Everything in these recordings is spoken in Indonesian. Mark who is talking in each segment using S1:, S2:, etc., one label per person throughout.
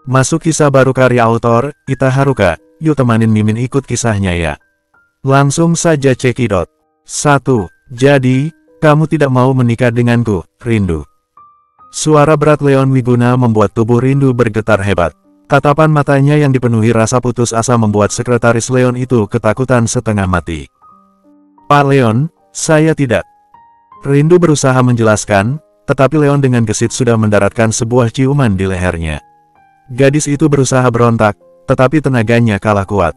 S1: Masuk kisah baru karya autor, Ita Haruka. Yuk temanin Mimin ikut kisahnya ya. Langsung saja cekidot. 1. Jadi, kamu tidak mau menikah denganku, Rindu. Suara berat Leon Wiguna membuat tubuh Rindu bergetar hebat. Tatapan matanya yang dipenuhi rasa putus asa membuat sekretaris Leon itu ketakutan setengah mati. Pak Leon, saya tidak. Rindu berusaha menjelaskan, tetapi Leon dengan gesit sudah mendaratkan sebuah ciuman di lehernya. Gadis itu berusaha berontak, tetapi tenaganya kalah kuat.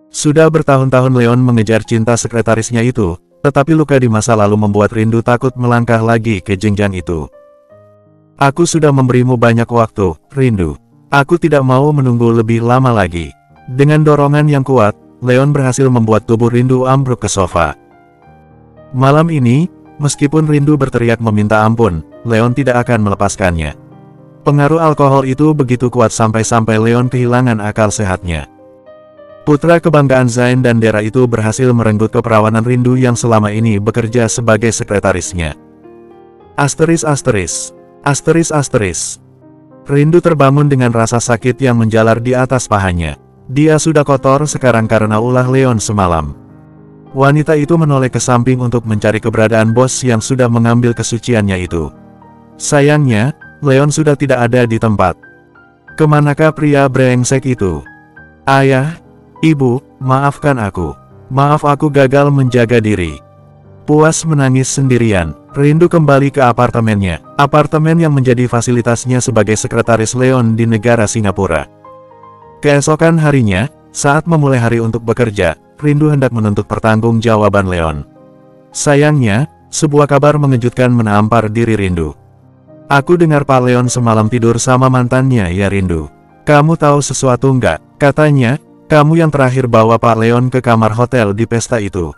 S1: Sudah bertahun-tahun Leon mengejar cinta sekretarisnya itu, tetapi luka di masa lalu membuat Rindu takut melangkah lagi ke jenjang itu. Aku sudah memberimu banyak waktu, Rindu. Aku tidak mau menunggu lebih lama lagi. Dengan dorongan yang kuat, Leon berhasil membuat tubuh Rindu ambruk ke sofa. Malam ini, meskipun Rindu berteriak meminta ampun, Leon tidak akan melepaskannya. Pengaruh alkohol itu begitu kuat sampai-sampai Leon kehilangan akal sehatnya. Putra kebanggaan Zain dan Dera itu berhasil merenggut keperawanan Rindu yang selama ini bekerja sebagai sekretarisnya. Asteris asteris. Asteris asteris. Rindu terbangun dengan rasa sakit yang menjalar di atas pahanya. Dia sudah kotor sekarang karena ulah Leon semalam. Wanita itu menoleh ke samping untuk mencari keberadaan bos yang sudah mengambil kesuciannya itu. Sayangnya, Leon sudah tidak ada di tempat. Kemanakah pria brengsek itu? Ayah, ibu, maafkan aku. Maaf aku gagal menjaga diri. Puas menangis sendirian, Rindu kembali ke apartemennya. Apartemen yang menjadi fasilitasnya sebagai sekretaris Leon di negara Singapura. Keesokan harinya, saat memulai hari untuk bekerja, Rindu hendak menuntut pertanggungjawaban Leon. Sayangnya, sebuah kabar mengejutkan menampar diri Rindu. Aku dengar Pak Leon semalam tidur sama mantannya ya Rindu. Kamu tahu sesuatu nggak? Katanya, kamu yang terakhir bawa Pak Leon ke kamar hotel di pesta itu.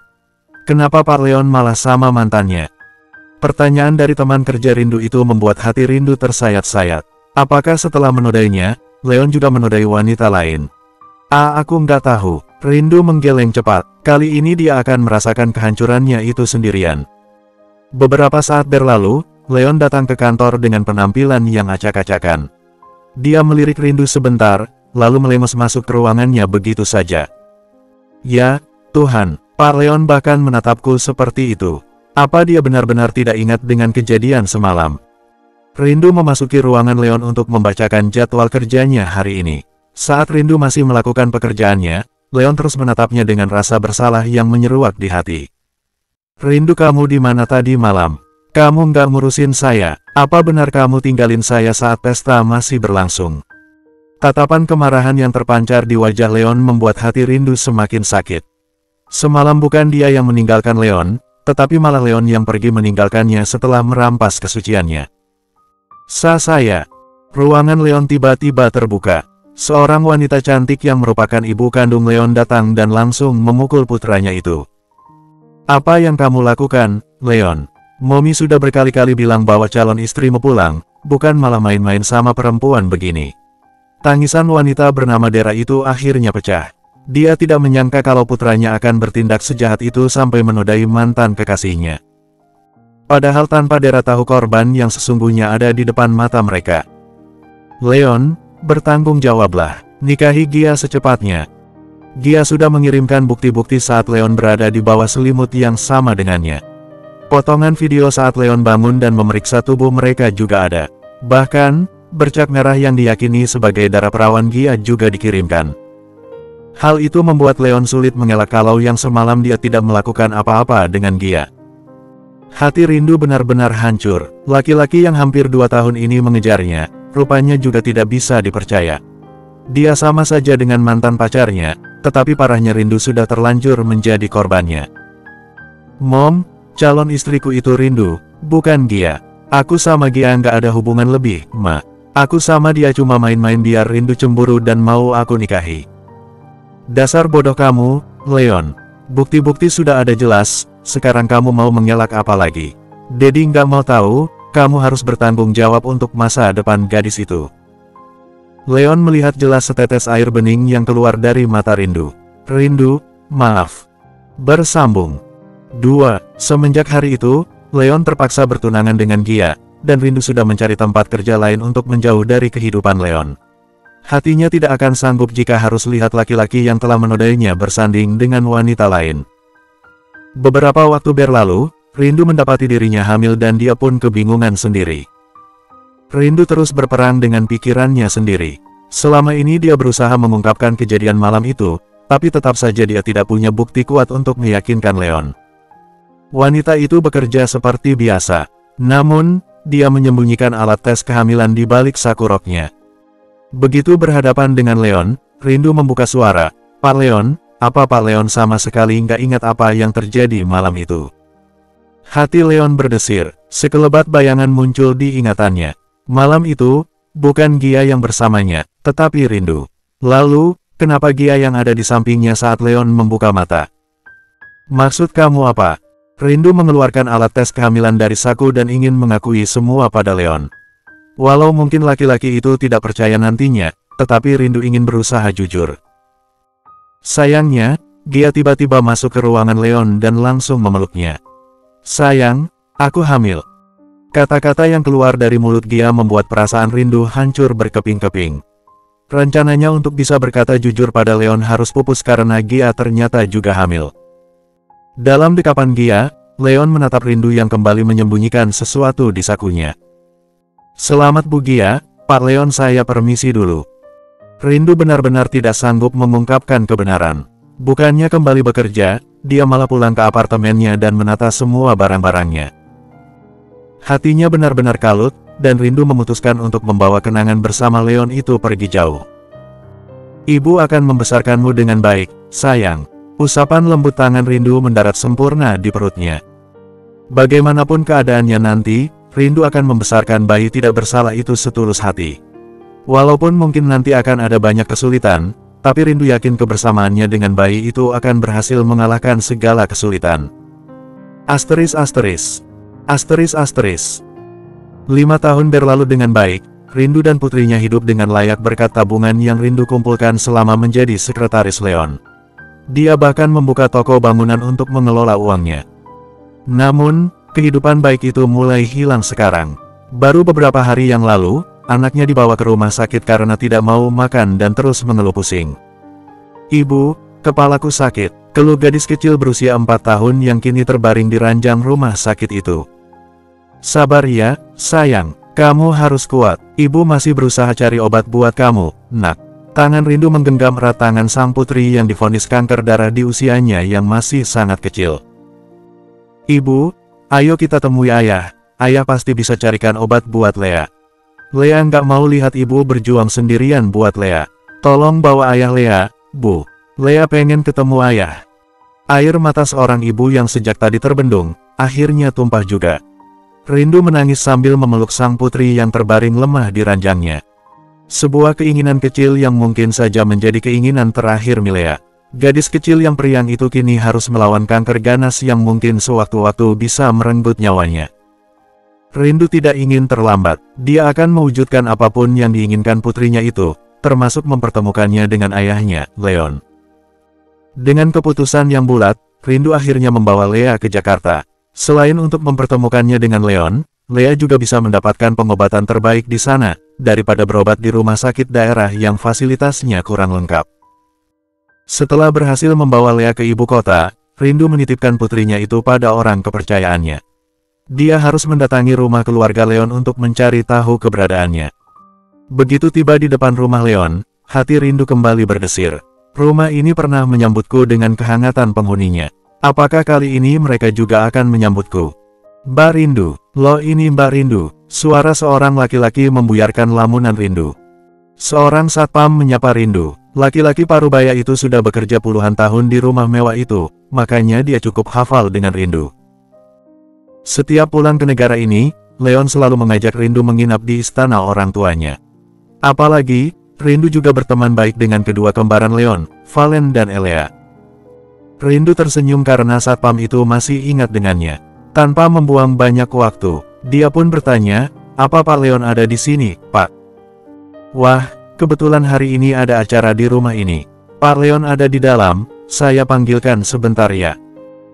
S1: Kenapa Pak Leon malah sama mantannya? Pertanyaan dari teman kerja Rindu itu membuat hati Rindu tersayat-sayat. Apakah setelah menodainya, Leon juga menodai wanita lain? Aku nggak tahu. Rindu menggeleng cepat. Kali ini dia akan merasakan kehancurannya itu sendirian. Beberapa saat berlalu, Leon datang ke kantor dengan penampilan yang acak-acakan. Dia melirik Rindu sebentar, lalu melemos masuk ke ruangannya begitu saja. Ya, Tuhan, Pak Leon bahkan menatapku seperti itu. Apa dia benar-benar tidak ingat dengan kejadian semalam? Rindu memasuki ruangan Leon untuk membacakan jadwal kerjanya hari ini. Saat Rindu masih melakukan pekerjaannya, Leon terus menatapnya dengan rasa bersalah yang menyeruak di hati. Rindu, kamu di mana tadi malam? Kamu nggak ngurusin saya. Apa benar kamu tinggalin saya saat pesta masih berlangsung? Tatapan kemarahan yang terpancar di wajah Leon membuat hati Rindu semakin sakit. Semalam bukan dia yang meninggalkan Leon, tetapi malah Leon yang pergi meninggalkannya setelah merampas kesuciannya. Saya. Ruangan Leon tiba-tiba terbuka. Seorang wanita cantik yang merupakan ibu kandung Leon datang dan langsung memukul putranya itu. Apa yang kamu lakukan, Leon? Momi sudah berkali-kali bilang bahwa calon istrimu pulang, bukan malah main-main sama perempuan begini. Tangisan wanita bernama Dera itu akhirnya pecah. Dia tidak menyangka kalau putranya akan bertindak sejahat itu sampai menodai mantan kekasihnya. Padahal tanpa Dera tahu korban yang sesungguhnya ada di depan mata mereka. Leon, bertanggung jawablah, nikahi Gia secepatnya. Gia sudah mengirimkan bukti-bukti saat Leon berada di bawah selimut yang sama dengannya. Potongan video saat Leon bangun dan memeriksa tubuh mereka juga ada. Bahkan, bercak merah yang diyakini sebagai darah perawan Gia juga dikirimkan. Hal itu membuat Leon sulit mengelak kalau yang semalam dia tidak melakukan apa-apa dengan Gia. Hati Rindu benar-benar hancur. Laki-laki yang hampir 2 tahun ini mengejarnya, rupanya juga tidak bisa dipercaya. Dia sama saja dengan mantan pacarnya, tetapi parahnya Rindu sudah terlanjur menjadi korbannya. Mom, calon istriku itu Rindu, bukan Gia. Aku sama Gia nggak ada hubungan lebih, Ma. Aku sama dia cuma main-main biar Rindu cemburu dan mau aku nikahi. Dasar bodoh kamu, Leon. Bukti-bukti sudah ada jelas, sekarang kamu mau mengelak apa lagi? Dedi nggak mau tahu, kamu harus bertanggung jawab untuk masa depan gadis itu. Leon melihat jelas setetes air bening yang keluar dari mata Rindu. Rindu, maaf. Bersambung. 2. Semenjak hari itu, Leon terpaksa bertunangan dengan Gia, dan Rindu sudah mencari tempat kerja lain untuk menjauh dari kehidupan Leon. Hatinya tidak akan sanggup jika harus lihat laki-laki yang telah menodainya bersanding dengan wanita lain. Beberapa waktu berlalu, Rindu mendapati dirinya hamil dan dia pun kebingungan sendiri. Rindu terus berperang dengan pikirannya sendiri. Selama ini dia berusaha mengungkapkan kejadian malam itu, tapi tetap saja dia tidak punya bukti kuat untuk meyakinkan Leon. Wanita itu bekerja seperti biasa. Namun, dia menyembunyikan alat tes kehamilan di balik saku roknya. Begitu berhadapan dengan Leon, Rindu membuka suara, "Pak Leon," apa Pak Leon sama sekali nggak ingat apa yang terjadi malam itu. Hati Leon berdesir, sekelebat bayangan muncul di ingatannya. Malam itu, bukan Gia yang bersamanya, tetapi Rindu. Lalu, kenapa Gia yang ada di sampingnya saat Leon membuka mata? "Maksud kamu apa?" Rindu mengeluarkan alat tes kehamilan dari saku dan ingin mengakui semua pada Leon. Walau mungkin laki-laki itu tidak percaya nantinya, tetapi Rindu ingin berusaha jujur. Sayangnya, Gia tiba-tiba masuk ke ruangan Leon dan langsung memeluknya. "Sayang, aku hamil." Kata-kata yang keluar dari mulut Gia membuat perasaan Rindu hancur berkeping-keping. Rencananya untuk bisa berkata jujur pada Leon harus pupus karena Gia ternyata juga hamil. Dalam dekapan Gia, Leon menatap Rindu yang kembali menyembunyikan sesuatu di sakunya. "Selamat Bu Gia, Pak Leon, saya permisi dulu." Rindu benar-benar tidak sanggup mengungkapkan kebenaran. Bukannya kembali bekerja, dia malah pulang ke apartemennya dan menata semua barang-barangnya. Hatinya benar-benar kalut, dan Rindu memutuskan untuk membawa kenangan bersama Leon itu pergi jauh. "Ibu akan membesarkanmu dengan baik, sayang." Usapan lembut tangan Rindu mendarat sempurna di perutnya. Bagaimanapun keadaannya nanti, Rindu akan membesarkan bayi tidak bersalah itu setulus hati. Walaupun mungkin nanti akan ada banyak kesulitan, tapi Rindu yakin kebersamaannya dengan bayi itu akan berhasil mengalahkan segala kesulitan. Asteris asteris. Asteris asteris. 5 tahun berlalu dengan baik, Rindu dan putrinya hidup dengan layak berkat tabungan yang Rindu kumpulkan selama menjadi sekretaris Leon. Dia bahkan membuka toko bangunan untuk mengelola uangnya. Namun, kehidupan baik itu mulai hilang sekarang. Baru beberapa hari yang lalu, anaknya dibawa ke rumah sakit karena tidak mau makan dan terus mengeluh pusing. "Ibu, kepalaku sakit," keluh gadis kecil berusia 4 tahun yang kini terbaring di ranjang rumah sakit itu. "Sabar ya, sayang, kamu harus kuat. Ibu masih berusaha cari obat buat kamu, nak." Tangan Rindu menggenggam erat tangan sang putri yang divonis kanker darah di usianya yang masih sangat kecil. "Ibu, ayo kita temui ayah. Ayah pasti bisa carikan obat buat Lea." Lea nggak mau lihat ibu berjuang sendirian buat Lea. "Tolong bawa ayah Lea, Bu. Lea pengen ketemu ayah." Air mata seorang ibu yang sejak tadi terbendung, akhirnya tumpah juga. Rindu menangis sambil memeluk sang putri yang terbaring lemah di ranjangnya. Sebuah keinginan kecil yang mungkin saja menjadi keinginan terakhir Milea. Gadis kecil yang periang itu kini harus melawan kanker ganas yang mungkin sewaktu-waktu bisa merenggut nyawanya. Rindu tidak ingin terlambat, dia akan mewujudkan apapun yang diinginkan putrinya itu, termasuk mempertemukannya dengan ayahnya, Leon. Dengan keputusan yang bulat, Rindu akhirnya membawa Lea ke Jakarta. Selain untuk mempertemukannya dengan Leon, Lea juga bisa mendapatkan pengobatan terbaik di sana, daripada berobat di rumah sakit daerah yang fasilitasnya kurang lengkap. Setelah berhasil membawa Lea ke ibu kota, Rindu menitipkan putrinya itu pada orang kepercayaannya. Dia harus mendatangi rumah keluarga Leon untuk mencari tahu keberadaannya. Begitu tiba di depan rumah Leon, hati Rindu kembali berdesir. Rumah ini pernah menyambutku dengan kehangatan penghuninya. Apakah kali ini mereka juga akan menyambutku? "Mbak Rindu, loh ini Mbak Rindu." Suara seorang laki-laki membuyarkan lamunan Rindu. Seorang satpam menyapa Rindu. Laki-laki parubaya itu sudah bekerja puluhan tahun di rumah mewah itu, makanya dia cukup hafal dengan Rindu. Setiap pulang ke negara ini, Leon selalu mengajak Rindu menginap di istana orang tuanya. Apalagi, Rindu juga berteman baik dengan kedua kembaran Leon, Valen dan Elea. Rindu tersenyum karena satpam itu masih ingat dengannya. Tanpa membuang banyak waktu, dia pun bertanya, "Apa Pak Leon ada di sini, Pak?" "Wah, kebetulan hari ini ada acara di rumah ini. Pak Leon ada di dalam, saya panggilkan sebentar ya."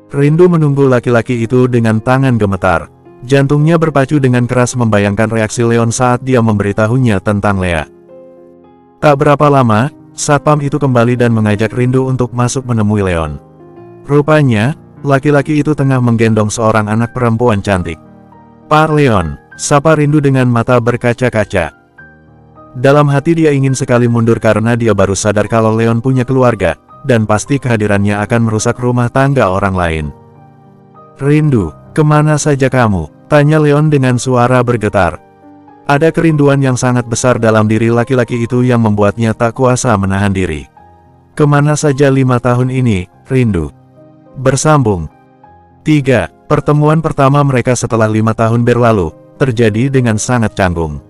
S1: Rindu menunggu laki-laki itu dengan tangan gemetar. Jantungnya berpacu dengan keras membayangkan reaksi Leon saat dia memberitahunya tentang Lea. Tak berapa lama, satpam itu kembali dan mengajak Rindu untuk masuk menemui Leon. Rupanya, laki-laki itu tengah menggendong seorang anak perempuan cantik. "Pak Leon," sapa Rindu dengan mata berkaca-kaca. Dalam hati dia ingin sekali mundur karena dia baru sadar kalau Leon punya keluarga, dan pasti kehadirannya akan merusak rumah tangga orang lain. "Rindu, kemana saja kamu?" tanya Leon dengan suara bergetar. Ada kerinduan yang sangat besar dalam diri laki-laki itu yang membuatnya tak kuasa menahan diri. "Kemana saja 5 tahun ini, Rindu?" Bersambung. 3. Pertemuan pertama mereka setelah 5 tahun berlalu, terjadi dengan sangat canggung.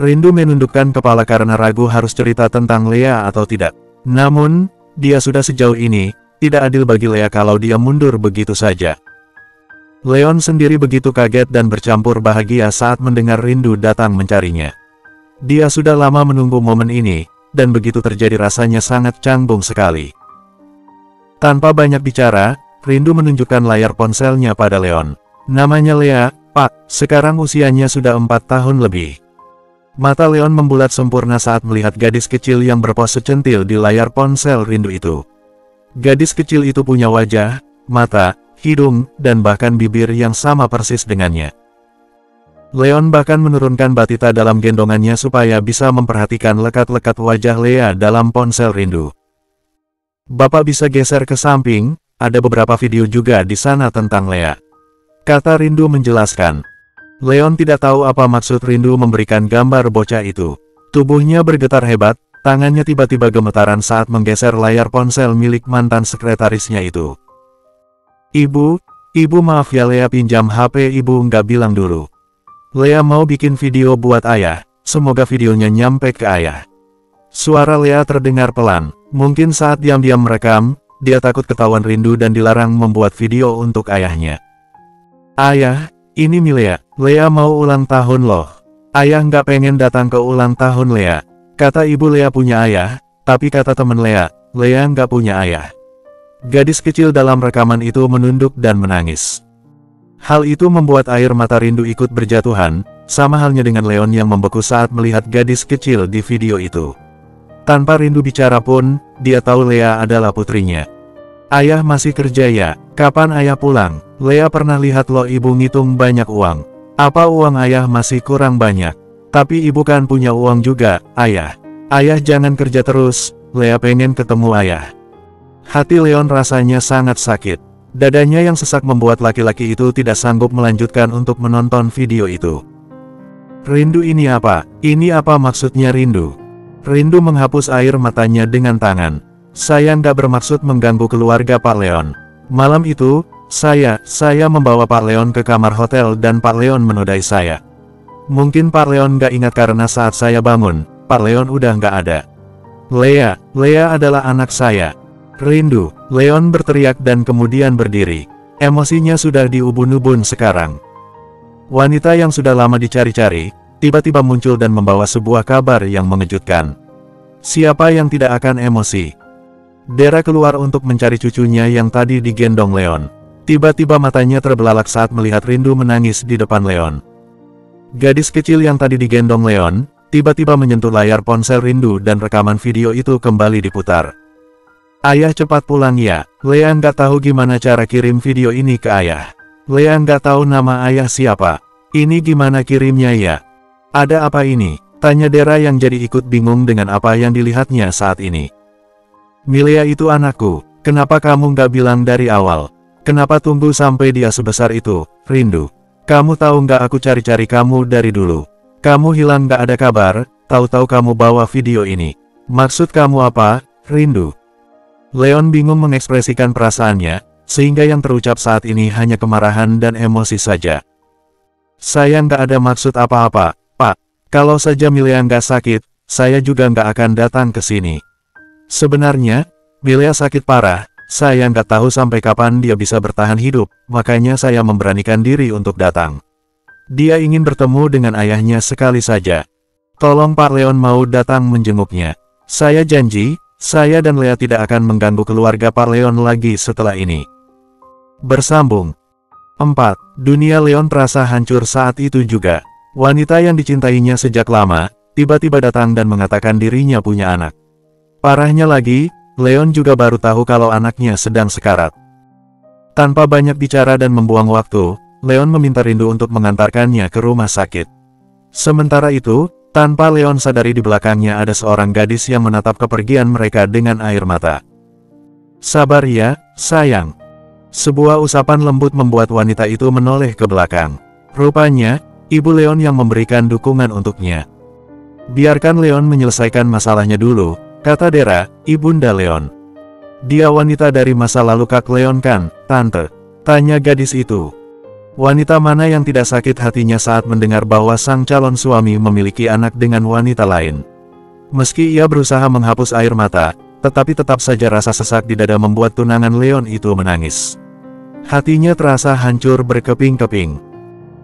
S1: Rindu menundukkan kepala karena ragu harus cerita tentang Lea atau tidak. Namun, dia sudah sejauh ini, tidak adil bagi Lea kalau dia mundur begitu saja. Leon sendiri begitu kaget dan bercampur bahagia saat mendengar Rindu datang mencarinya. Dia sudah lama menunggu momen ini, dan begitu terjadi rasanya sangat canggung sekali. Tanpa banyak bicara, Rindu menunjukkan layar ponselnya pada Leon. "Namanya Lea, Pak, sekarang usianya sudah 4 tahun lebih." Mata Leon membulat sempurna saat melihat gadis kecil yang berpose centil di layar ponsel Rindu itu. Gadis kecil itu punya wajah, mata, hidung, dan bahkan bibir yang sama persis dengannya. Leon bahkan menurunkan batita dalam gendongannya supaya bisa memperhatikan lekat-lekat wajah Lea dalam ponsel Rindu. "Bapak bisa geser ke samping, ada beberapa video juga di sana tentang Lea," kata Rindu menjelaskan. Leon tidak tahu apa maksud Rindu memberikan gambar bocah itu. Tubuhnya bergetar hebat, tangannya tiba-tiba gemetaran saat menggeser layar ponsel milik mantan sekretarisnya itu. Ibu maaf ya Lea pinjam HP ibu nggak bilang dulu. Lea mau bikin video buat ayah, semoga videonya nyampe ke ayah." Suara Lea terdengar pelan, mungkin saat diam-diam merekam, dia takut ketahuan Rindu dan dilarang membuat video untuk ayahnya. "Ayah, ini Milea, Lea mau ulang tahun loh. Ayah nggak pengen datang ke ulang tahun Lea," kata ibu. Lea punya ayah, tapi kata teman Lea, Lea nggak punya ayah. Gadis kecil dalam rekaman itu menunduk dan menangis. Hal itu membuat air mata Rindu ikut berjatuhan, sama halnya dengan Leon yang membeku saat melihat gadis kecil di video itu. Tanpa Rindu bicara pun, dia tahu Lea adalah putrinya. "Ayah masih kerja ya? Kapan ayah pulang? Lea pernah lihat lo ibu ngitung banyak uang. Apa uang ayah masih kurang banyak? Tapi ibu kan punya uang juga, ayah. Ayah jangan kerja terus, Lea pengen ketemu ayah." Hati Leon rasanya sangat sakit. Dadanya yang sesak membuat laki-laki itu tidak sanggup melanjutkan untuk menonton video itu. "Rindu ini apa? Ini apa maksudnya Rindu?" Rindu menghapus air matanya dengan tangan. "Saya nggak bermaksud mengganggu keluarga Pak Leon. Malam itu, saya membawa Pak Leon ke kamar hotel dan Pak Leon menodai saya. Mungkin Pak Leon nggak ingat karena saat saya bangun, Pak Leon udah nggak ada. Lea adalah anak saya." "Rindu," Leon berteriak dan kemudian berdiri. Emosinya sudah diubun-ubun sekarang. Wanita yang sudah lama dicari-cari, tiba-tiba muncul dan membawa sebuah kabar yang mengejutkan. Siapa yang tidak akan emosi? Dera keluar untuk mencari cucunya yang tadi digendong Leon. Tiba-tiba matanya terbelalak saat melihat Rindu menangis di depan Leon. Gadis kecil yang tadi digendong Leon, tiba-tiba menyentuh layar ponsel Rindu dan rekaman video itu kembali diputar. "Ayah cepat pulang ya, Lea nggak tahu gimana cara kirim video ini ke ayah. Lea nggak tahu nama ayah siapa. Ini gimana kirimnya ya? Ada apa ini?" tanya Dera yang jadi ikut bingung dengan apa yang dilihatnya saat ini. "Milea itu anakku, kenapa kamu nggak bilang dari awal? Kenapa tunggu sampai dia sebesar itu, Rindu? Kamu tahu nggak aku cari-cari kamu dari dulu. Kamu hilang nggak ada kabar, tahu-tahu kamu bawa video ini. Maksud kamu apa, Rindu?" Leon bingung mengekspresikan perasaannya, sehingga yang terucap saat ini hanya kemarahan dan emosi saja. "Saya nggak ada maksud apa-apa, Pak. Kalau saja Milea nggak sakit, saya juga nggak akan datang ke sini. Sebenarnya, Milea sakit parah, saya nggak tahu sampai kapan dia bisa bertahan hidup, makanya saya memberanikan diri untuk datang. Dia ingin bertemu dengan ayahnya sekali saja. Tolong Pak Leon mau datang menjenguknya. Saya janji, saya dan Lea tidak akan mengganggu keluarga Pak Leon lagi setelah ini." Bersambung. 4. Dunia Leon terasa hancur saat itu juga. Wanita yang dicintainya sejak lama, tiba-tiba datang dan mengatakan dirinya punya anak. Parahnya lagi, Leon juga baru tahu kalau anaknya sedang sekarat. Tanpa banyak bicara dan membuang waktu, Leon meminta Rindu untuk mengantarkannya ke rumah sakit. Sementara itu, tanpa Leon sadari di belakangnya ada seorang gadis yang menatap kepergian mereka dengan air mata. "Sabar ya, sayang." Sebuah usapan lembut membuat wanita itu menoleh ke belakang. Rupanya, ibu Leon yang memberikan dukungan untuknya. "Biarkan Leon menyelesaikan masalahnya dulu," kata Dera, ibunda Leon. "Dia wanita dari masa lalu Kak Leon kan, Tante?" tanya gadis itu. Wanita mana yang tidak sakit hatinya saat mendengar bahwa sang calon suami memiliki anak dengan wanita lain. Meski ia berusaha menghapus air mata, tetapi tetap saja rasa sesak di dada membuat tunangan Leon itu menangis. Hatinya terasa hancur berkeping-keping.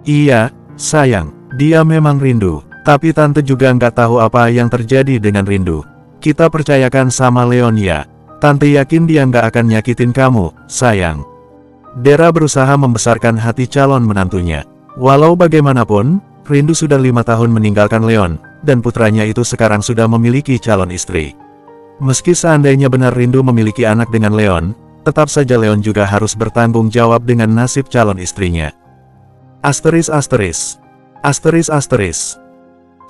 S1: "Iya, sayang, dia memang Rindu, tapi Tante juga nggak tahu apa yang terjadi dengan Rindu. Kita percayakan sama Leon ya. Tante yakin dia nggak akan nyakitin kamu, sayang." Dera berusaha membesarkan hati calon menantunya. Walau bagaimanapun, Rindu sudah 5 tahun meninggalkan Leon, dan putranya itu sekarang sudah memiliki calon istri. Meski seandainya benar Rindu memiliki anak dengan Leon, tetap saja Leon juga harus bertanggung jawab dengan nasib calon istrinya. Asteris.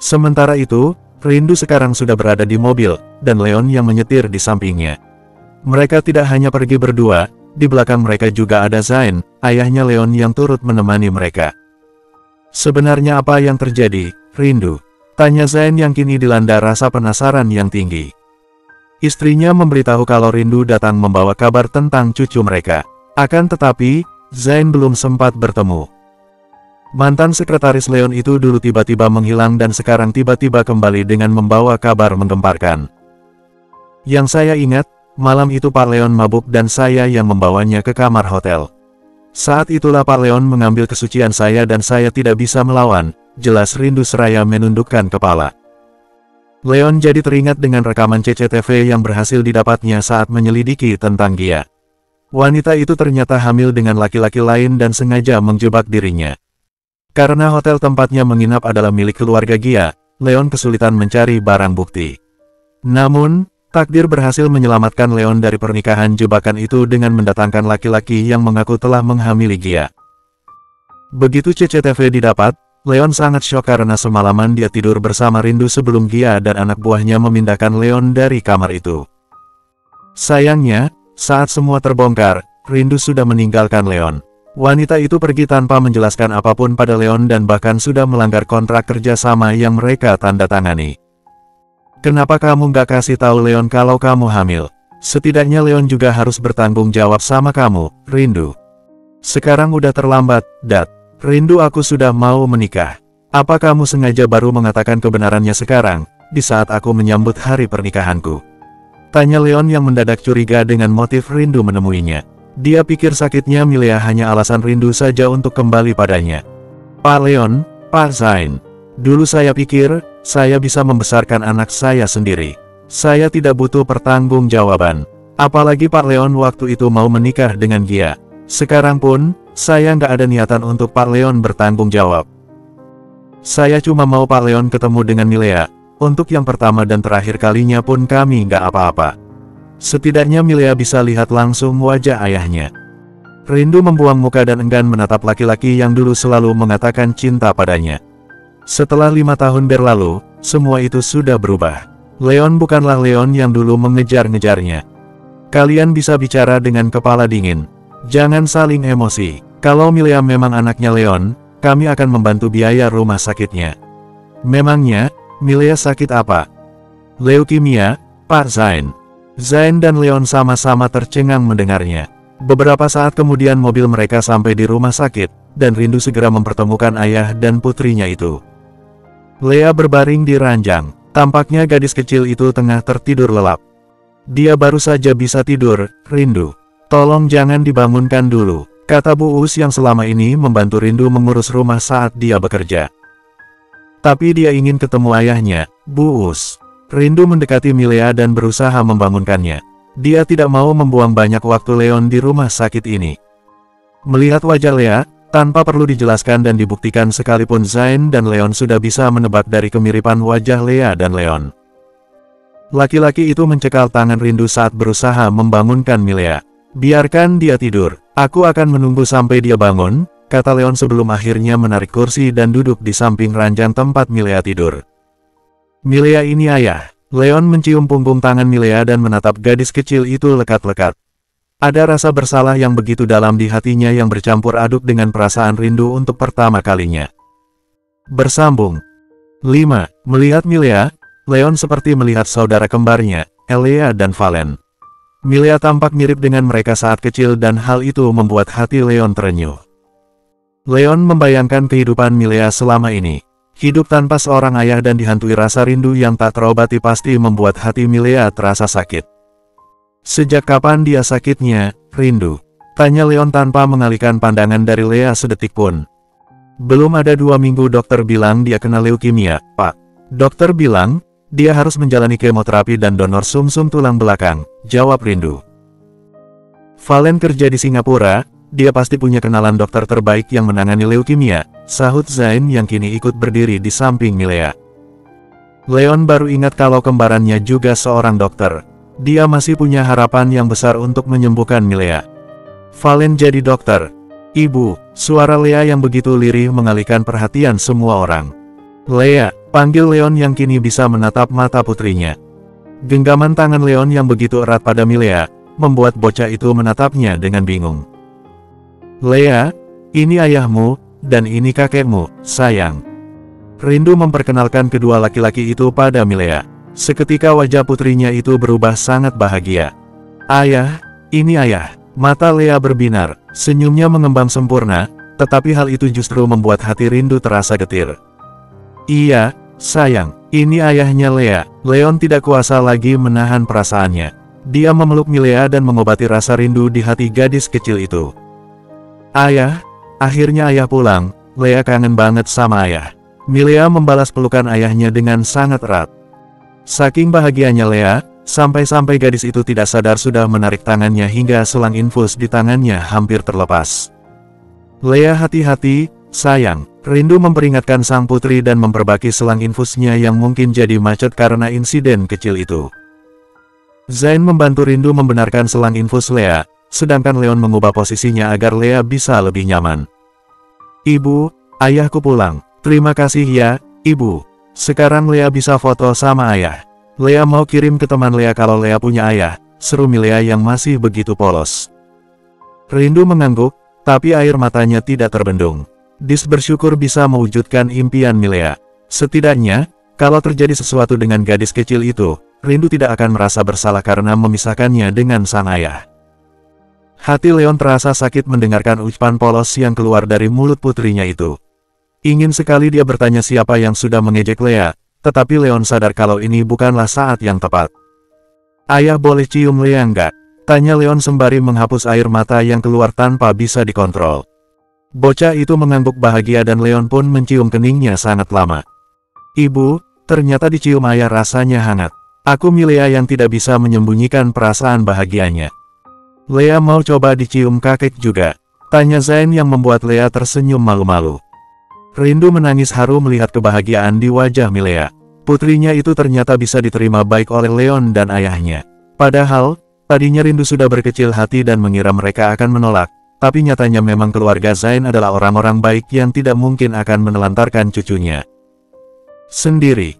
S1: Sementara itu, Rindu sekarang sudah berada di mobil, dan Leon yang menyetir di sampingnya. Mereka tidak hanya pergi berdua, di belakang mereka juga ada Zain, ayahnya Leon yang turut menemani mereka. "Sebenarnya apa yang terjadi, Rindu?" tanya Zain yang kini dilanda rasa penasaran yang tinggi. Istrinya memberitahu kalau Rindu datang membawa kabar tentang cucu mereka. Akan tetapi, Zain belum sempat bertemu. Mantan sekretaris Leon itu dulu tiba-tiba menghilang dan sekarang tiba-tiba kembali dengan membawa kabar menggemparkan. "Yang saya ingat, malam itu Pak Leon mabuk dan saya yang membawanya ke kamar hotel. Saat itulah Pak Leon mengambil kesucian saya dan saya tidak bisa melawan," jelas Rindu seraya menundukkan kepala. Leon jadi teringat dengan rekaman CCTV yang berhasil didapatnya saat menyelidiki tentang Gia. Wanita itu ternyata hamil dengan laki-laki lain dan sengaja menjebak dirinya. Karena hotel tempatnya menginap adalah milik keluarga Gia, Leon kesulitan mencari barang bukti. Namun, takdir berhasil menyelamatkan Leon dari pernikahan jebakan itu dengan mendatangkan laki-laki yang mengaku telah menghamili Gia. Begitu CCTV didapat, Leon sangat syok karena semalaman dia tidur bersama Rindu sebelum Gia dan anak buahnya memindahkan Leon dari kamar itu. Sayangnya, saat semua terbongkar, Rindu sudah meninggalkan Leon. Wanita itu pergi tanpa menjelaskan apapun pada Leon dan bahkan sudah melanggar kontrak kerjasama yang mereka tanda tangani. "Kenapa kamu nggak kasih tahu Leon kalau kamu hamil? Setidaknya Leon juga harus bertanggung jawab sama kamu, Rindu. Sekarang udah terlambat, Dad. Rindu, aku sudah mau menikah. Apa kamu sengaja baru mengatakan kebenarannya sekarang, di saat aku menyambut hari pernikahanku?" tanya Leon yang mendadak curiga dengan motif Rindu menemuinya. Dia pikir sakitnya Milea hanya alasan Rindu saja untuk kembali padanya. "Pak Leon, Pak Zain. Dulu saya pikir, saya bisa membesarkan anak saya sendiri. Saya tidak butuh pertanggungjawaban. Apalagi Pak Leon waktu itu mau menikah dengan Gia. Sekarang pun, saya nggak ada niatan untuk Pak Leon bertanggung jawab. Saya cuma mau Pak Leon ketemu dengan Milea. Untuk yang pertama dan terakhir kalinya pun kami nggak apa-apa. Setidaknya Milea bisa lihat langsung wajah ayahnya." Rindu membuang muka dan enggan menatap laki-laki yang dulu selalu mengatakan cinta padanya. Setelah 5 tahun berlalu, semua itu sudah berubah. Leon bukanlah Leon yang dulu mengejar-ngejarnya. "Kalian bisa bicara dengan kepala dingin. Jangan saling emosi. Kalau Milea memang anaknya Leon, kami akan membantu biaya rumah sakitnya." "Memangnya, Milea sakit apa?" "Leukemia, Pak Zain." Zain dan Leon sama-sama tercengang mendengarnya. Beberapa saat kemudian mobil mereka sampai di rumah sakit, dan Rindu segera mempertemukan ayah dan putrinya itu. Lea berbaring di ranjang. Tampaknya gadis kecil itu tengah tertidur lelap. "Dia baru saja bisa tidur, Rindu. Tolong jangan dibangunkan dulu," kata Bu Us yang selama ini membantu Rindu mengurus rumah saat dia bekerja. Tapi dia ingin ketemu ayahnya, Bu Us. Rindu mendekati Milea dan berusaha membangunkannya. Dia tidak mau membuang banyak waktu Leon di rumah sakit ini. Melihat wajah Lea, Tanpa perlu dijelaskan dan dibuktikan sekalipun Zain dan Leon sudah bisa menebak dari kemiripan wajah Lea dan Leon. Laki-laki itu mencekal tangan Rindu saat berusaha membangunkan Milea. "Biarkan dia tidur, aku akan menunggu sampai dia bangun," kata Leon sebelum akhirnya menarik kursi dan duduk di samping ranjang tempat Milea tidur. "Milea ini ayah." Leon mencium punggung tangan Milea dan menatap gadis kecil itu lekat-lekat. Ada rasa bersalah yang begitu dalam di hatinya yang bercampur aduk dengan perasaan rindu untuk pertama kalinya. Bersambung 5. Melihat Milea, Leon seperti melihat saudara kembarnya, Elea dan Valen. Milea tampak mirip dengan mereka saat kecil dan hal itu membuat hati Leon terenyuh. Leon membayangkan kehidupan Milea selama ini. Hidup tanpa seorang ayah dan dihantui rasa rindu yang tak terobati pasti membuat hati Milea terasa sakit. "Sejak kapan dia sakitnya, Rindu?" tanya Leon tanpa mengalihkan pandangan dari Lea sedetik pun. "Belum ada 2 minggu dokter bilang dia kena leukemia, Pak. Dokter bilang, dia harus menjalani kemoterapi dan donor sumsum tulang belakang," jawab Rindu. "Valen kerja di Singapura, dia pasti punya kenalan dokter terbaik yang menangani leukemia," sahut Zain yang kini ikut berdiri di samping Milea. Leon baru ingat kalau kembarannya juga seorang dokter. Dia masih punya harapan yang besar untuk menyembuhkan Milea. "Valen jadi dokter. Ibu," suara Lea yang begitu lirih mengalihkan perhatian semua orang. "Lea," panggil Leon yang kini bisa menatap mata putrinya. Genggaman tangan Leon yang begitu erat pada Milea, membuat bocah itu menatapnya dengan bingung. "Lea, ini ayahmu, dan ini kakekmu, sayang." Rindu memperkenalkan kedua laki-laki itu pada Milea. Seketika wajah putrinya itu berubah sangat bahagia. "Ayah, ini ayah." Mata Lea berbinar, senyumnya mengembang sempurna, tetapi hal itu justru membuat hati Rindu terasa getir. "Iya, sayang, ini ayahnya Lea." Leon tidak kuasa lagi menahan perasaannya. Dia memeluk Milea dan mengobati rasa rindu di hati gadis kecil itu. "Ayah, akhirnya ayah pulang, Lea kangen banget sama ayah." Milea membalas pelukan ayahnya dengan sangat erat. Saking bahagianya Lea, sampai-sampai gadis itu tidak sadar sudah menarik tangannya hingga selang infus di tangannya hampir terlepas. "Lea, hati-hati, sayang." Rindu memperingatkan sang putri dan memperbaiki selang infusnya yang mungkin jadi macet karena insiden kecil itu. Zain membantu Rindu membenarkan selang infus Lea, sedangkan Leon mengubah posisinya agar Lea bisa lebih nyaman. "Ibu, ayahku pulang. Terima kasih ya, Ibu. Sekarang Lea bisa foto sama ayah." "Lea mau kirim ke teman Lea kalau Lea punya ayah," seru Milea yang masih begitu polos. Rindu mengangguk, tapi air matanya tidak terbendung. Dis bersyukur bisa mewujudkan impian Milea. Setidaknya, kalau terjadi sesuatu dengan gadis kecil itu, Rindu tidak akan merasa bersalah karena memisahkannya dengan sang ayah. Hati Leon terasa sakit mendengarkan ucapan polos yang keluar dari mulut putrinya itu. Ingin sekali dia bertanya siapa yang sudah mengejek Lea, tetapi Leon sadar kalau ini bukanlah saat yang tepat. "Ayah boleh cium Lea enggak?" tanya Leon sembari menghapus air mata yang keluar tanpa bisa dikontrol. Bocah itu mengangguk bahagia dan Leon pun mencium keningnya sangat lama. "Ibu, ternyata dicium ayah rasanya hangat." "Aku Milea yang tidak bisa menyembunyikan perasaan bahagianya." "Lea mau coba dicium kakek juga?" tanya Zain yang membuat Lea tersenyum malu-malu. Rindu menangis haru melihat kebahagiaan di wajah Milea. Putrinya itu ternyata bisa diterima baik oleh Leon dan ayahnya. Padahal, tadinya Rindu sudah berkecil hati dan mengira mereka akan menolak, tapi nyatanya memang keluarga Zain adalah orang-orang baik yang tidak mungkin akan menelantarkan cucunya sendiri.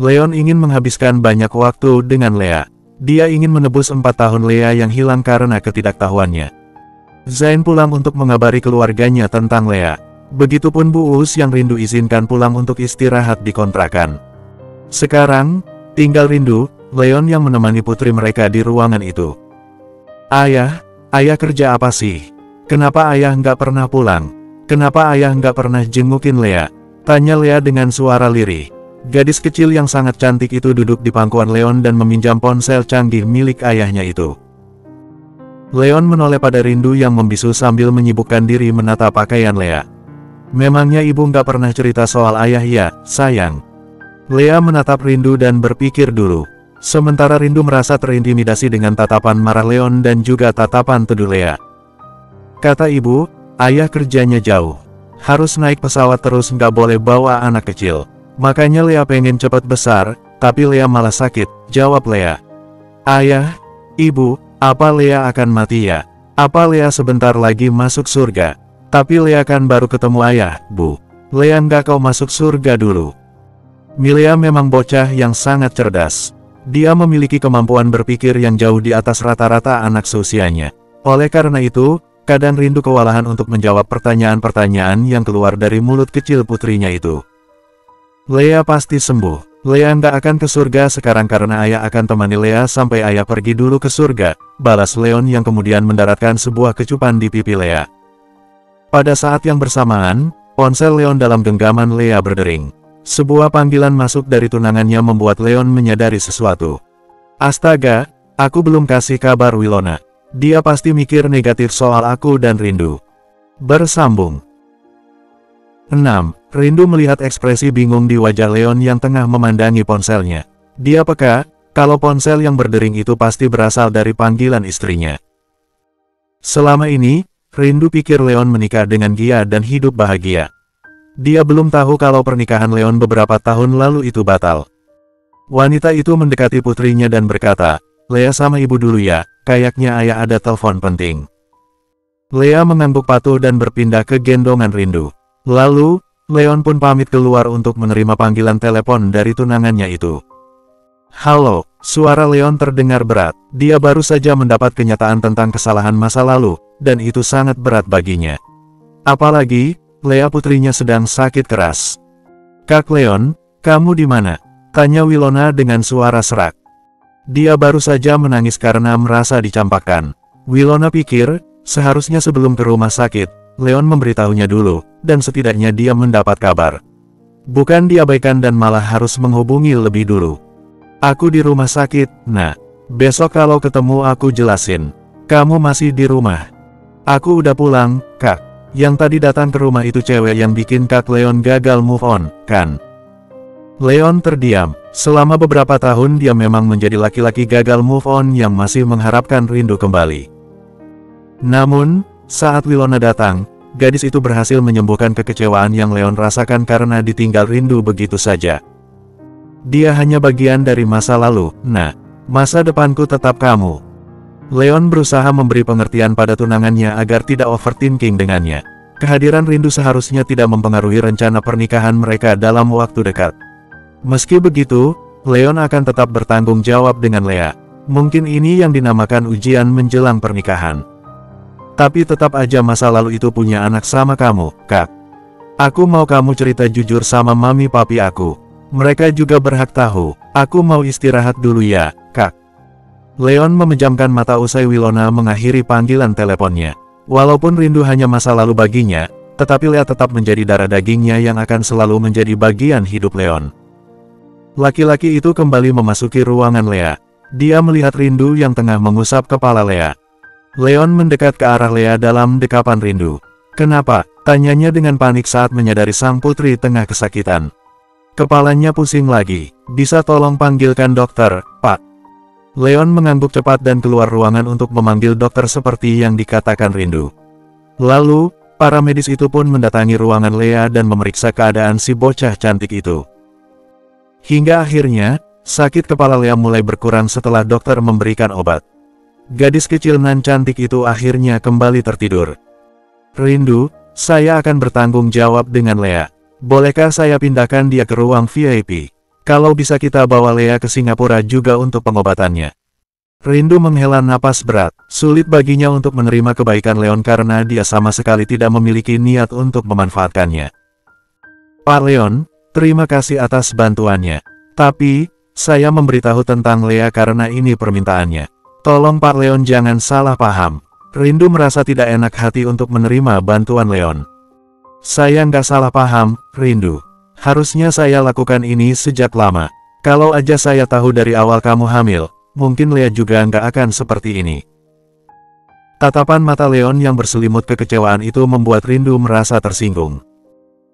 S1: Leon ingin menghabiskan banyak waktu dengan Lea. Dia ingin menebus 4 tahun Lea yang hilang karena ketidaktahuannya. Zain pulang untuk mengabari keluarganya tentang Lea. Begitupun Bu Us yang Rindu izinkan pulang untuk istirahat di kontrakan. Sekarang, tinggal Rindu, Leon yang menemani putri mereka di ruangan itu. Ayah kerja apa sih? Kenapa ayah nggak pernah pulang? Kenapa ayah nggak pernah jengukin Lea?" tanya Lea dengan suara lirih. Gadis kecil yang sangat cantik itu duduk di pangkuan Leon dan meminjam ponsel canggih milik ayahnya itu. Leon menoleh pada Rindu yang membisu sambil menyibukkan diri menatap pakaian Lea. "Memangnya ibu nggak pernah cerita soal ayah ya, sayang?" Lea menatap Rindu dan berpikir dulu. Sementara Rindu merasa terintimidasi dengan tatapan marah Leon dan juga tatapan teduh Lea. "Kata ibu, Ayah kerjanya jauh. Harus naik pesawat terus, nggak boleh bawa anak kecil. Makanya Lea pengen cepat besar, tapi Lea malah sakit, jawab Lea. Ayah, Ibu, apa Lea akan mati ya? Apa Lea sebentar lagi masuk surga? Tapi Lea kan baru ketemu ayah, Bu. Lea nggak kau masuk surga dulu. Milea memang bocah yang sangat cerdas. Dia memiliki kemampuan berpikir yang jauh di atas rata-rata anak seusianya. Oleh karena itu, kadang Rindu kewalahan untuk menjawab pertanyaan-pertanyaan yang keluar dari mulut kecil putrinya itu. Lea pasti sembuh. Lea nggak akan ke surga sekarang karena ayah akan temani Lea sampai ayah pergi dulu ke surga, balas Leon yang kemudian mendaratkan sebuah kecupan di pipi Lea. Pada saat yang bersamaan, ponsel Leon dalam genggaman Lea berdering. Sebuah panggilan masuk dari tunangannya membuat Leon menyadari sesuatu. Astaga, aku belum kasih kabar Wilona. Dia pasti mikir negatif soal aku dan Rindu. Bersambung. 6. Rindu melihat ekspresi bingung di wajah Leon yang tengah memandangi ponselnya. Dia peka, kalau ponsel yang berdering itu pasti berasal dari panggilan istrinya. Selama ini, Rindu pikir Leon menikah dengan Gia dan hidup bahagia. Dia belum tahu kalau pernikahan Leon beberapa tahun lalu itu batal. Wanita itu mendekati putrinya dan berkata, Lea sama ibu dulu ya, kayaknya ayah ada telepon penting. Lea mengangguk patuh dan berpindah ke gendongan Rindu. Lalu, Leon pun pamit keluar untuk menerima panggilan telepon dari tunangannya itu. Halo, suara Leon terdengar berat. Dia baru saja mendapat kenyataan tentang kesalahan masa lalu, dan itu sangat berat baginya. Apalagi, Lea putrinya sedang sakit keras. Kak Leon, kamu di mana? Tanya Wilona dengan suara serak. Dia baru saja menangis karena merasa dicampakkan. Wilona pikir, seharusnya sebelum ke rumah sakit, Leon memberitahunya dulu, dan setidaknya dia mendapat kabar. Bukan diabaikan dan malah harus menghubungi lebih dulu. Aku di rumah sakit, nah. Besok kalau ketemu aku jelasin. Kamu masih di rumah. Aku udah pulang, Kak. Yang tadi datang ke rumah itu cewek yang bikin Kak Leon gagal move on, kan? Leon terdiam. Selama beberapa tahun dia memang menjadi laki-laki gagal move on yang masih mengharapkan Rindu kembali. Namun, saat Wilona datang, gadis itu berhasil menyembuhkan kekecewaan yang Leon rasakan karena ditinggal Rindu begitu saja. Dia hanya bagian dari masa lalu, nah, masa depanku tetap kamu. Leon berusaha memberi pengertian pada tunangannya agar tidak overthinking dengannya. Kehadiran Rindu seharusnya tidak mempengaruhi rencana pernikahan mereka dalam waktu dekat. Meski begitu, Leon akan tetap bertanggung jawab dengan Lea. Mungkin ini yang dinamakan ujian menjelang pernikahan. Tapi tetap aja masa lalu itu punya anak sama kamu, Kak. Aku mau kamu cerita jujur sama mami papi aku. Mereka juga berhak tahu. Aku mau istirahat dulu ya, Kak. Leon memejamkan mata usai Wilona mengakhiri panggilan teleponnya. Walaupun Rindu hanya masa lalu baginya, tetapi Lea tetap menjadi darah dagingnya yang akan selalu menjadi bagian hidup Leon. Laki-laki itu kembali memasuki ruangan Lea. Dia melihat Rindu yang tengah mengusap kepala Lea. Leon mendekat ke arah Lea dalam dekapan Rindu. Kenapa? Tanyanya dengan panik saat menyadari sang putri tengah kesakitan. Kepalanya pusing lagi. Bisa tolong panggilkan dokter, Pak? Leon mengangguk cepat dan keluar ruangan untuk memanggil dokter seperti yang dikatakan Rindu. Lalu, para medis itu pun mendatangi ruangan Lea dan memeriksa keadaan si bocah cantik itu. Hingga akhirnya, sakit kepala Lea mulai berkurang setelah dokter memberikan obat. Gadis kecil nan cantik itu akhirnya kembali tertidur. Rindu, saya akan bertanggung jawab dengan Lea. Bolehkah saya pindahkan dia ke ruang VIP? Kalau bisa kita bawa Lea ke Singapura juga untuk pengobatannya. Rindu menghela napas berat. Sulit baginya untuk menerima kebaikan Leon karena dia sama sekali tidak memiliki niat untuk memanfaatkannya. Pak Leon, terima kasih atas bantuannya. Tapi, saya memberitahu tentang Lea karena ini permintaannya. Tolong Pak Leon jangan salah paham. Rindu merasa tidak enak hati untuk menerima bantuan Leon. Saya nggak salah paham, Rindu. Harusnya saya lakukan ini sejak lama. Kalau aja saya tahu dari awal kamu hamil, mungkin Lea juga nggak akan seperti ini. Tatapan mata Leon yang berselimut kekecewaan itu membuat Rindu merasa tersinggung.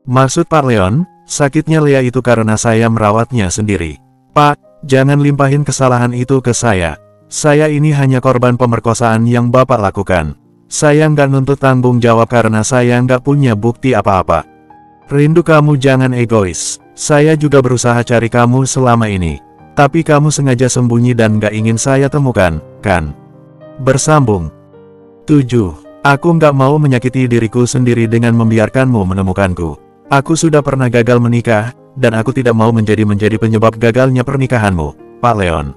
S1: Maksud Pak Leon, sakitnya Lea itu karena saya merawatnya sendiri. Pak, jangan limpahin kesalahan itu ke saya. Saya ini hanya korban pemerkosaan yang Bapak lakukan. Saya nggak nuntut tanggung jawab karena saya nggak punya bukti apa-apa. Rindu, kamu jangan egois. Saya juga berusaha cari kamu selama ini. Tapi kamu sengaja sembunyi dan nggak ingin saya temukan, kan? Bersambung. 7. Aku nggak mau menyakiti diriku sendiri dengan membiarkanmu menemukanku. Aku sudah pernah gagal menikah, dan aku tidak mau menjadi penyebab gagalnya pernikahanmu, Pak Leon.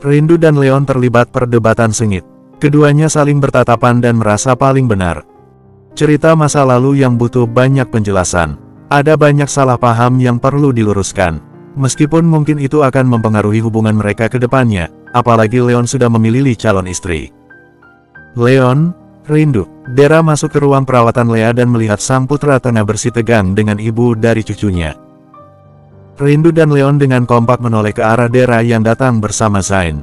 S1: Rindu dan Leon terlibat perdebatan sengit. Keduanya saling bertatapan dan merasa paling benar. Cerita masa lalu yang butuh banyak penjelasan. Ada banyak salah paham yang perlu diluruskan. Meskipun mungkin itu akan mempengaruhi hubungan mereka ke depannya, apalagi Leon sudah memilih calon istri. Leon, Rindu. Dera masuk ke ruang perawatan Lea dan melihat sang putra tengah bersih tegang dengan ibu dari cucunya. Rindu dan Leon dengan kompak menoleh ke arah Dera yang datang bersama Zain.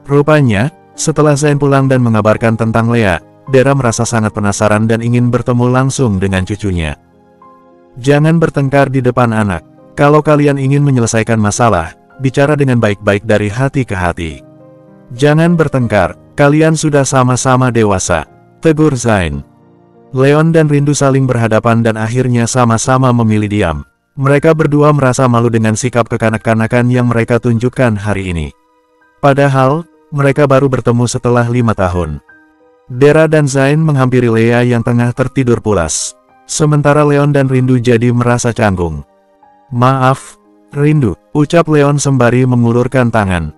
S1: Rupanya, setelah Zain pulang dan mengabarkan tentang Lea, Dera merasa sangat penasaran dan ingin bertemu langsung dengan cucunya. Jangan bertengkar di depan anak. Kalau kalian ingin menyelesaikan masalah, bicara dengan baik-baik dari hati ke hati. Jangan bertengkar, kalian sudah sama-sama dewasa, tegur Zain. Leon dan Rindu saling berhadapan dan akhirnya sama-sama memilih diam. Mereka berdua merasa malu dengan sikap kekanak-kanakan yang mereka tunjukkan hari ini. Padahal, mereka baru bertemu setelah 5 tahun. Dera dan Zain menghampiri Lea yang tengah tertidur pulas. Sementara Leon dan Rindu jadi merasa canggung. Maaf, Rindu, ucap Leon sembari mengulurkan tangan.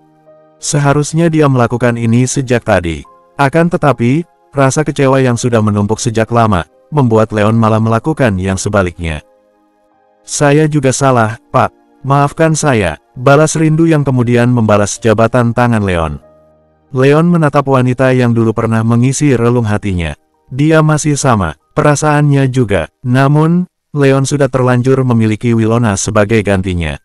S1: Seharusnya dia melakukan ini sejak tadi. Akan tetapi, rasa kecewa yang sudah menumpuk sejak lama, membuat Leon malah melakukan yang sebaliknya. Saya juga salah, Pak. Maafkan saya, balas Rindu yang kemudian membalas jabatan tangan Leon. Leon menatap wanita yang dulu pernah mengisi relung hatinya. Dia masih sama, perasaannya juga. Namun, Leon sudah terlanjur memiliki Wilona sebagai gantinya.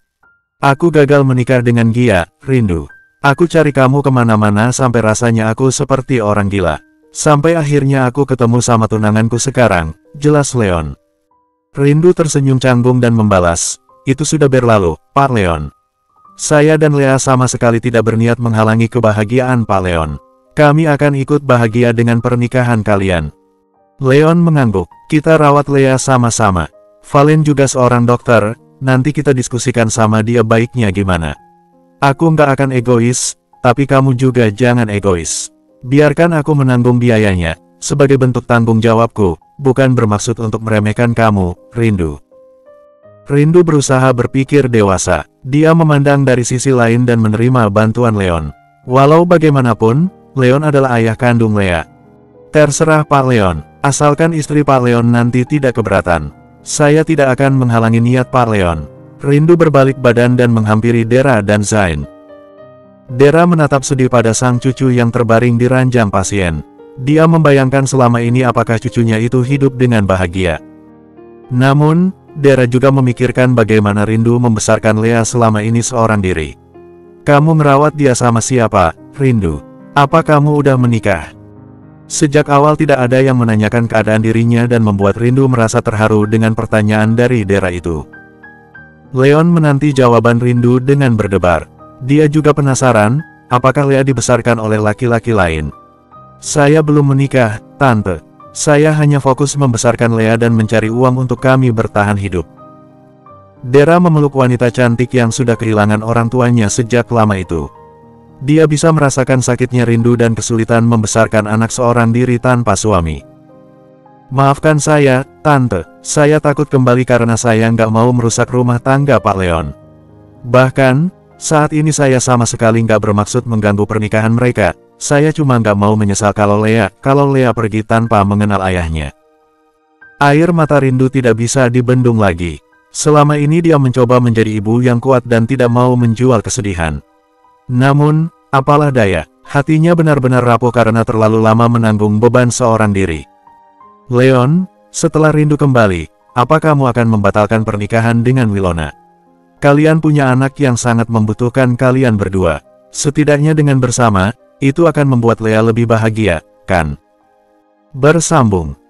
S1: Aku gagal menikah dengan Gia, Rindu. Aku cari kamu kemana-mana sampai rasanya aku seperti orang gila. Sampai akhirnya aku ketemu sama tunanganku sekarang, jelas Leon. Rindu tersenyum canggung dan membalas, itu sudah berlalu, Pak Leon. Saya dan Lea sama sekali tidak berniat menghalangi kebahagiaan Pak Leon. Kami akan ikut bahagia dengan pernikahan kalian. Leon mengangguk, kita rawat Lea sama-sama. Valen juga seorang dokter, nanti kita diskusikan sama dia baiknya gimana. Aku nggak akan egois, tapi kamu juga jangan egois. Biarkan aku menanggung biayanya, sebagai bentuk tanggung jawabku, bukan bermaksud untuk meremehkan kamu, Rindu. Rindu berusaha berpikir dewasa. Dia memandang dari sisi lain dan menerima bantuan Leon. Walau bagaimanapun, Leon adalah ayah kandung Lea. Terserah Pak Leon, asalkan istri Pak Leon nanti tidak keberatan. Saya tidak akan menghalangi niat Pak Leon. Rindu berbalik badan dan menghampiri Dera dan Zain. Dera menatap sedih pada sang cucu yang terbaring di ranjang pasien. Dia membayangkan selama ini apakah cucunya itu hidup dengan bahagia. Namun, Dera juga memikirkan bagaimana Rindu membesarkan Lea selama ini seorang diri. Kamu merawat dia sama siapa, Rindu? Apa kamu udah menikah? Sejak awal tidak ada yang menanyakan keadaan dirinya dan membuat Rindu merasa terharu dengan pertanyaan dari Dera itu. Leon menanti jawaban Rindu dengan berdebar. Dia juga penasaran, apakah Lea dibesarkan oleh laki-laki lain. Saya belum menikah, Tante. Saya hanya fokus membesarkan Lea dan mencari uang untuk kami bertahan hidup. Dera memeluk wanita cantik yang sudah kehilangan orang tuanya sejak lama itu. Dia bisa merasakan sakitnya Rindu dan kesulitan membesarkan anak seorang diri tanpa suami. Maafkan saya, Tante. Saya takut kembali karena saya nggak mau merusak rumah tangga Pak Leon. Bahkan, saat ini saya sama sekali nggak bermaksud mengganggu pernikahan mereka. Saya cuma nggak mau menyesal kalau Lea pergi tanpa mengenal ayahnya. Air mata Rindu tidak bisa dibendung lagi. Selama ini dia mencoba menjadi ibu yang kuat dan tidak mau menjual kesedihan. Namun, apalah daya, hatinya benar-benar rapuh karena terlalu lama menanggung beban seorang diri. Leon, setelah Rindu kembali, apa kamu akan membatalkan pernikahan dengan Wilona? Kalian punya anak yang sangat membutuhkan kalian berdua. Setidaknya dengan bersama, itu akan membuat Lea lebih bahagia, kan? Bersambung.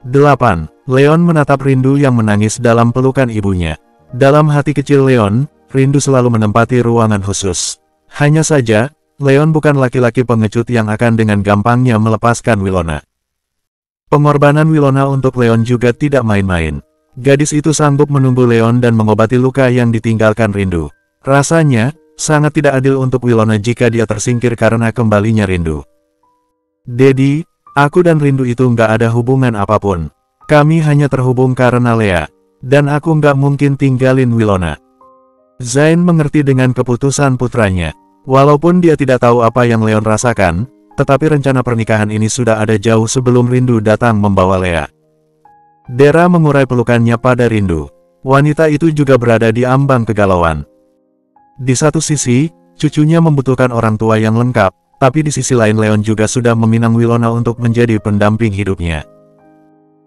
S1: 8. Leon menatap Rindu yang menangis dalam pelukan ibunya. Dalam hati kecil Leon, Rindu selalu menempati ruangan khusus. Hanya saja, Leon bukan laki-laki pengecut yang akan dengan gampangnya melepaskan Wilona. Pengorbanan Wilona untuk Leon juga tidak main-main. Gadis itu sanggup menunggu Leon dan mengobati luka yang ditinggalkan Rindu. Rasanya, sangat tidak adil untuk Wilona jika dia tersingkir karena kembalinya Rindu. Dedi, aku dan Rindu itu nggak ada hubungan apapun. Kami hanya terhubung karena Lea. Dan aku nggak mungkin tinggalin Wilona. Zain mengerti dengan keputusan putranya. Walaupun dia tidak tahu apa yang Leon rasakan, tetapi rencana pernikahan ini sudah ada jauh sebelum Rindu datang membawa Lea. Dera mengurai pelukannya pada Rindu. Wanita itu juga berada di ambang kegalauan. Di satu sisi, cucunya membutuhkan orang tua yang lengkap, tapi di sisi lain Leon juga sudah meminang Wilona untuk menjadi pendamping hidupnya.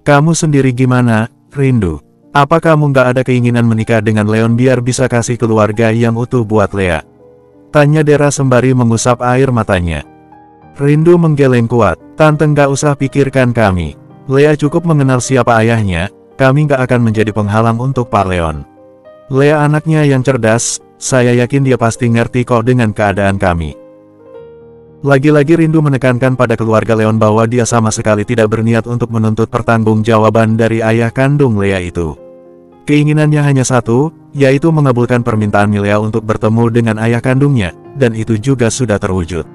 S1: Kamu sendiri gimana, Rindu? Apa kamu nggak ada keinginan menikah dengan Leon biar bisa kasih keluarga yang utuh buat Lea? Tanya Dera sembari mengusap air matanya. Rindu menggeleng kuat. Tante nggak usah pikirkan kami. Lea cukup mengenal siapa ayahnya, kami nggak akan menjadi penghalang untuk Pak Leon. Lea anaknya yang cerdas, saya yakin dia pasti ngerti kok dengan keadaan kami. Lagi-lagi Rindu menekankan pada keluarga Leon bahwa dia sama sekali tidak berniat untuk menuntut pertanggungjawaban dari ayah kandung Lea itu. Keinginannya hanya satu, yaitu mengabulkan permintaan Lea untuk bertemu dengan ayah kandungnya, dan itu juga sudah terwujud.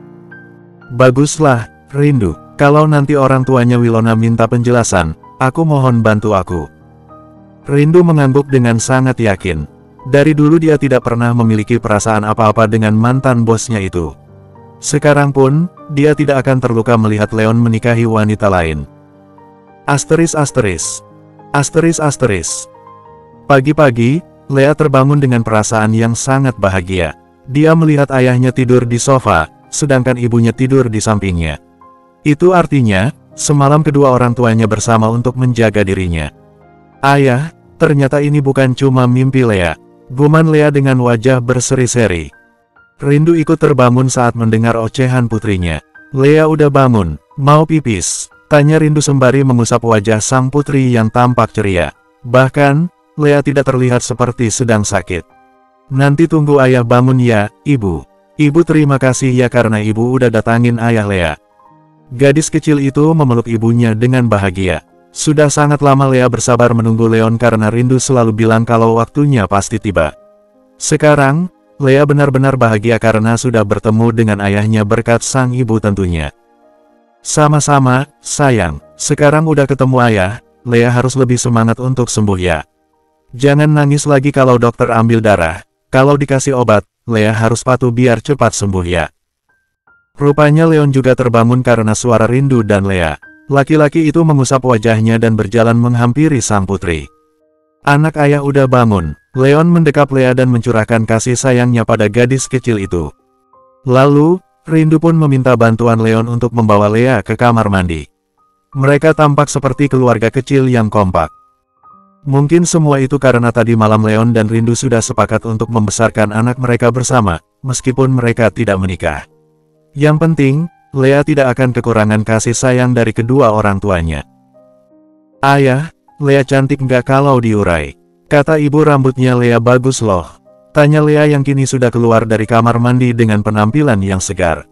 S1: Baguslah, Rindu. Kalau nanti orang tuanya Wilona minta penjelasan, aku mohon bantu aku. Rindu mengangguk dengan sangat yakin. Dari dulu dia tidak pernah memiliki perasaan apa-apa dengan mantan bosnya itu. Sekarang pun, dia tidak akan terluka melihat Leon menikahi wanita lain. Asteris. Pagi-pagi, Lea terbangun dengan perasaan yang sangat bahagia. Dia melihat ayahnya tidur di sofa, sedangkan ibunya tidur di sampingnya. Itu artinya, semalam kedua orang tuanya bersama untuk menjaga dirinya. Ayah, ternyata ini bukan cuma mimpi Lea. Guman Lea dengan wajah berseri-seri. Rindu ikut terbangun saat mendengar ocehan putrinya. Lea udah bangun, mau pipis? Tanya Rindu sembari mengusap wajah sang putri yang tampak ceria. Bahkan, Lea tidak terlihat seperti sedang sakit. Nanti tunggu ayah bangun ya, ibu. Ibu terima kasih ya karena ibu udah datangin ayah Lea. Gadis kecil itu memeluk ibunya dengan bahagia. Sudah sangat lama Lea bersabar menunggu Leon karena Rindu selalu bilang kalau waktunya pasti tiba. Sekarang, Lea benar-benar bahagia karena sudah bertemu dengan ayahnya berkat sang ibu tentunya. Sama-sama, sayang. Sekarang udah ketemu ayah, Lea harus lebih semangat untuk sembuh ya. Jangan nangis lagi kalau dokter ambil darah. Kalau dikasih obat, Lea harus patuh biar cepat sembuh ya. Rupanya Leon juga terbangun karena suara Rindu dan Lea. Laki-laki itu mengusap wajahnya dan berjalan menghampiri sang putri. Anak ayah udah bangun. Leon mendekap Lea dan mencurahkan kasih sayangnya pada gadis kecil itu. Lalu, Rindu pun meminta bantuan Leon untuk membawa Lea ke kamar mandi. Mereka tampak seperti keluarga kecil yang kompak. Mungkin semua itu karena tadi malam Leon dan Rindu sudah sepakat untuk membesarkan anak mereka bersama, meskipun mereka tidak menikah. Yang penting, Lea tidak akan kekurangan kasih sayang dari kedua orang tuanya. Ayah, Lea cantik nggak kalau diurai? Kata ibu rambutnya Lea bagus loh. Tanya Lea yang kini sudah keluar dari kamar mandi dengan penampilan yang segar.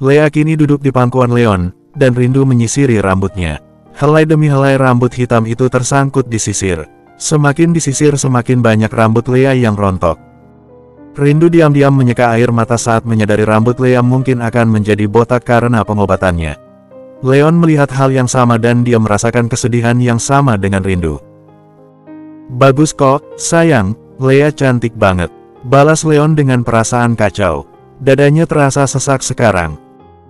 S1: Lea kini duduk di pangkuan Leon, dan Rindu menyisiri rambutnya. Helai demi helai rambut hitam itu tersangkut di sisir. Semakin disisir semakin banyak rambut Lea yang rontok. Rindu diam-diam menyeka air mata saat menyadari rambut Lea mungkin akan menjadi botak karena pengobatannya. Leon melihat hal yang sama dan dia merasakan kesedihan yang sama dengan Rindu. Bagus kok, sayang, Lea cantik banget. Balas Leon dengan perasaan kacau. Dadanya terasa sesak sekarang.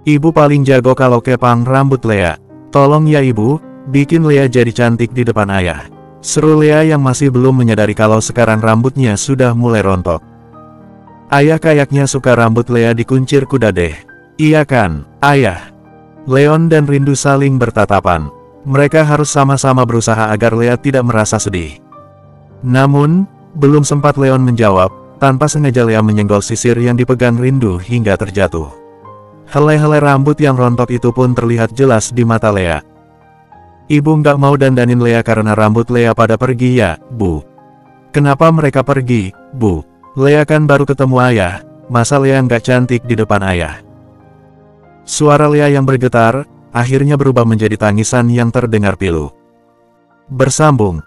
S1: Ibu paling jago kalau kepang rambut Lea. Tolong ya ibu, bikin Lea jadi cantik di depan ayah. Seru Lea yang masih belum menyadari kalau sekarang rambutnya sudah mulai rontok. Ayah kayaknya suka rambut Lea dikuncir kuda deh. Iya kan, ayah? Leon dan Rindu saling bertatapan. Mereka harus sama-sama berusaha agar Lea tidak merasa sedih. Namun, belum sempat Leon menjawab, tanpa sengaja Lea menyenggol sisir yang dipegang Rindu hingga terjatuh. Helai-helai rambut yang rontok itu pun terlihat jelas di mata Lea. Ibu nggak mau dandanin Lea karena rambut Lea pada pergi ya, Bu. Kenapa mereka pergi, Bu? Lea kan baru ketemu ayah, masa Lea nggak cantik di depan ayah? Suara Lea yang bergetar, akhirnya berubah menjadi tangisan yang terdengar pilu. Bersambung.